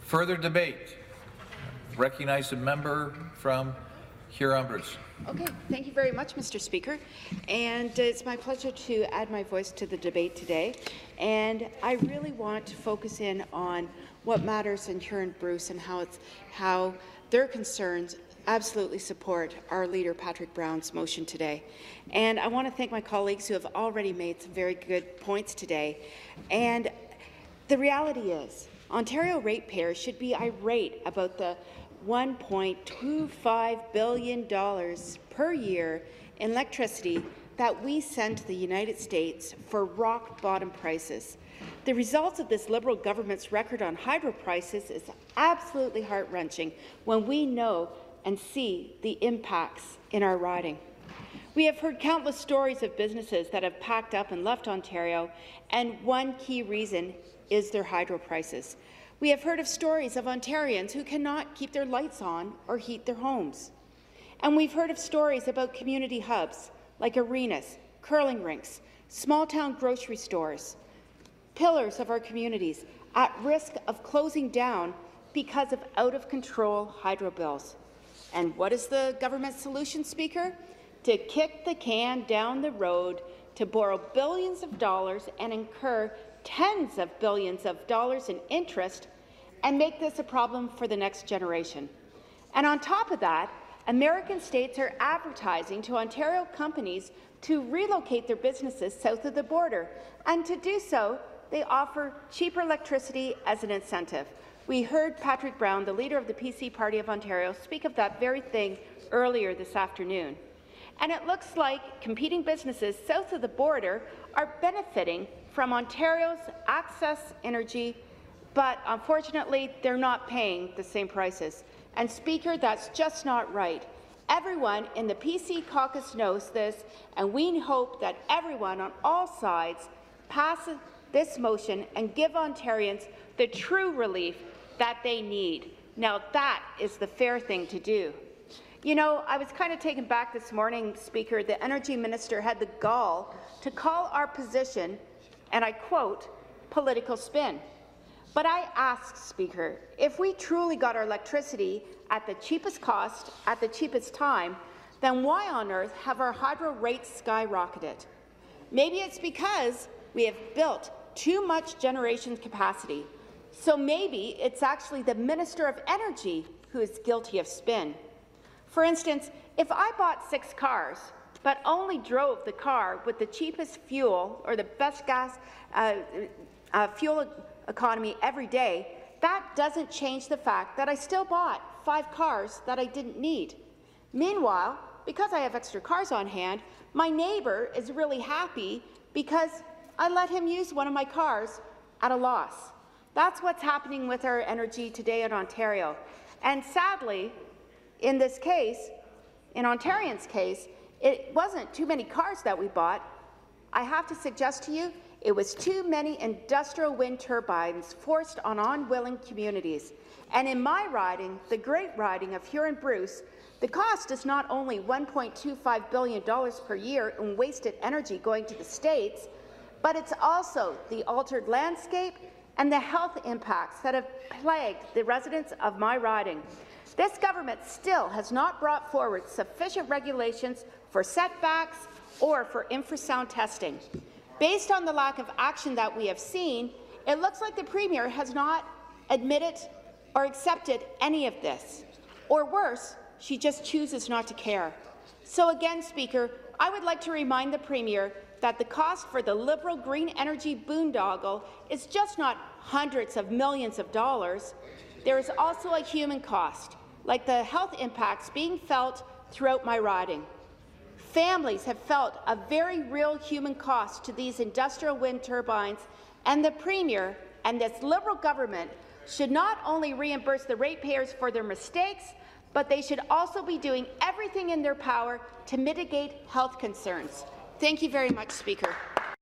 Further debate. Recognize a member from Reimburse. Okay, thank you very much, Mr. Speaker. And it's my pleasure to add my voice to the debate today. And I really want to focus in on what matters in Huron-Bruce and how their concerns absolutely support our leader, Patrick Brown's motion today. And I want to thank my colleagues who have already made some very good points today. And the reality is, Ontario ratepayers should be irate about the $1.25 billion per year in electricity that we send to the United States for rock-bottom prices. The results of this Liberal government's record on hydro prices is absolutely heart-wrenching when we know and see the impacts in our riding. We have heard countless stories of businesses that have packed up and left Ontario, and one key reason is their hydro prices. We have heard of stories of Ontarians who cannot keep their lights on or heat their homes. And we've heard of stories about community hubs like arenas, curling rinks, small-town grocery stores, pillars of our communities at risk of closing down because of out-of-control hydro bills. And what is the government solution, Speaker? To kick the can down the road, to borrow billions of dollars and incur tens of billions of dollars in interest and make this a problem for the next generation. And on top of that, American states are advertising to Ontario companies to relocate their businesses south of the border, and to do so, they offer cheaper electricity as an incentive. We heard Patrick Brown, the leader of the PC Party of Ontario, speak of that very thing earlier this afternoon. And it looks like competing businesses south of the border are benefiting from Ontario's access energy, but unfortunately, they're not paying the same prices. And Speaker, that's just not right. Everyone in the PC caucus knows this, and we hope that everyone on all sides passes this motion and give Ontarians the true relief that they need. Now, that is the fair thing to do. You know, I was kind of taken back this morning, Speaker. The Energy Minister had the gall to call our position, and I quote, political spin. But I ask, Speaker, if we truly got our electricity at the cheapest cost, at the cheapest time, then why on earth have our hydro rates skyrocketed? Maybe it's because we have built too much generation capacity. So maybe it's actually the Minister of Energy who is guilty of spin. For instance, if I bought 6 cars, but only drove the car with the cheapest fuel or the best gas fuel economy every day, that doesn't change the fact that I still bought 5 cars that I didn't need. Meanwhile, because I have extra cars on hand, my neighbour is really happy because I let him use one of my cars at a loss. That's what's happening with our energy today in Ontario. And sadly, in this case, in Ontarians' case, it wasn't too many cars that we bought. I have to suggest to you, it was too many industrial wind turbines forced on unwilling communities. And in my riding, the great riding of Huron-Bruce, the cost is not only $1.25 billion per year in wasted energy going to the States, but it's also the altered landscape and the health impacts that have plagued the residents of my riding. This government still has not brought forward sufficient regulations for setbacks or for infrasound testing. Based on the lack of action that we have seen, it looks like the Premier has not admitted or accepted any of this. Or worse, she just chooses not to care. So again, Speaker, I would like to remind the Premier that the cost for the Liberal green energy boondoggle is just not hundreds of millions of dollars. There is also a human cost, like the health impacts being felt throughout my riding. Families have felt a very real human cost to these industrial wind turbines, and the Premier and this Liberal government should not only reimburse the ratepayers for their mistakes, but they should also be doing everything in their power to mitigate health concerns. Thank you very much, Speaker.